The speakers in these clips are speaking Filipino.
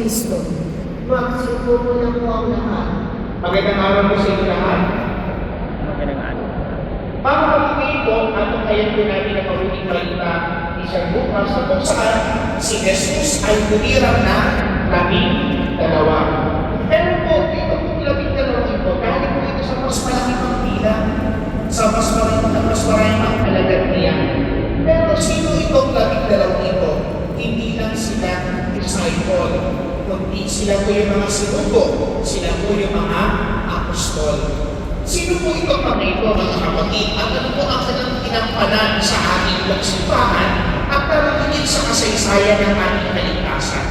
Kristo. Magsipo mo na po ang lahat. Magandang araw po sa inyo lahat. Magandang araw. Para pag-ibig po, ano kaya po natin ang mabuting balita isang bukas na kung saan si Jesus ay humirang na 12. Pero po, dito po 12 ito, dahil po ito sa mas malaki pang bilang, sa mas maraming ang alagad niya. Pero sino itong 12 ito? Hindi lang sila disciple, kundi sila po yung mga sinugo, sila po yung mga apostol. Sino po itong mga ito, mga kapatid? At ano po ang kanilang tinampanan sa ating simbahan at narangin sa kasaysayan ng ating kaligtasan?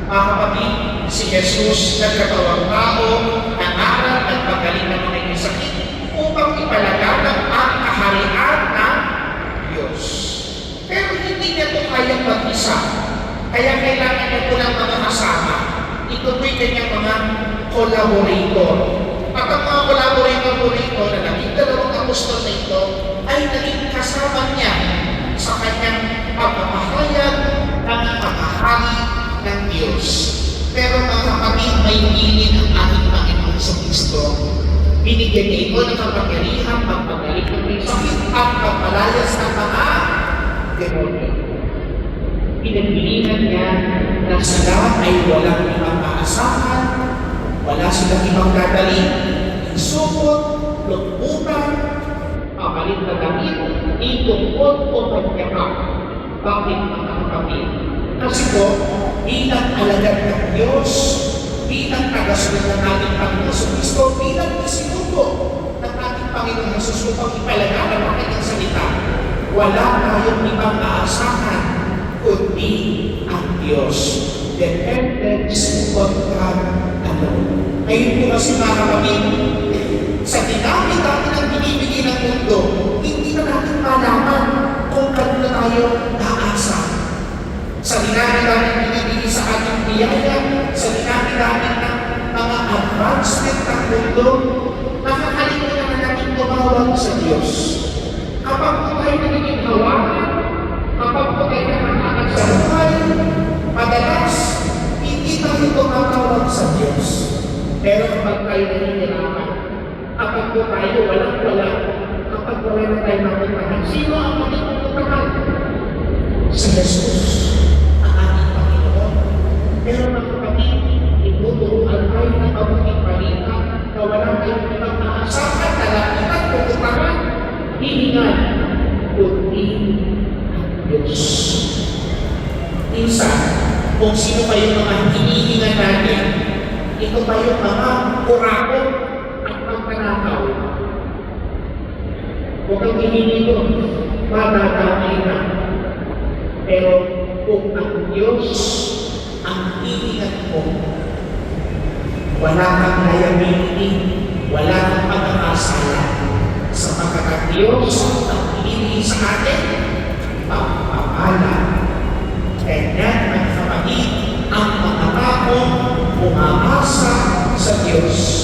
Mga kapatid, si Jesus nagkatawang tao, nangaral at magaling ng mga sakit upang ipalaganap ang kaharian ng Diyos. Pero hindi niya ito kayang mag-isa. Kaya kailangan niya po ng mga kasama. Ito po'y kanyang mga collaborator. At ang mga collaborator po nito na 12 apostol na ito ay naging kasama niya sa kanyang pagpapahayag ng paghahari ng Diyos. Pero mga kapatid, may gilid ang ating Panginoon sa Kristo. Binigyan niya ito ng kapangyarihan, pagpagaling ng may sakit at pagpalayas ng mga demonyo. Pinagbilinan niya na sila ay walang ibang aasahan, wala silang ibang dadalhin, insupot, lukputan, papalit na damit, itungkot o pagkakap. Bakit mga kapatid? Kasi po, bilang alagad ng Diyos, bilang tagasunod ng ating Panginoon sa Kristo, bilang isinugo ng ating Panginoon Jesus upang ipalaganap ang kanyang salita, wala tayong ibang aasahan kundi ang Diyos. Dependence on God alone. Ngayon po kasi mga kapatid, sa dinami-dami ng binibigay ng mundo, hindi na natin malaman kung kanino tayo naasa. Sa dinami-dami ng binibigay sa ating biyaya, sa dinami-dami ng mga advancement ng mundo, nakakalimutan na natin tumawag sa Diyos. Kapag po tayo nagiging hawakan, kapag po tayo nakakakad sa buhay, madalas, hindi tayo tumatawag sa Diyos. Pero kapag tayo nahihirapan, kapag po tayo walang-wala, kapag wala na tayo mapuntahan, sino ang makipupuntahan? Si Jesus, ang ating Panginoon. Pero mga kapatid, ituturuan tayo ng mabuting balita na walang tayong ibang maasahan, nalapitan, pupuntahan, hihingan, kundi ang Diyos. Minsan, kung sino pa yung mga hinihingan natin, ito pa yung mga kurakot at pagkanakaw. Huwag kang hihingi ito, madadamay na. Pero kung ang Diyos ang hihingan mo, wala kang liability, wala kang pag-aasala. Sapagkat ang Diyos ang hihingi sa atin, pagpapala. And yan, mga kapatid, ang mga taong umaasa sa Diyos.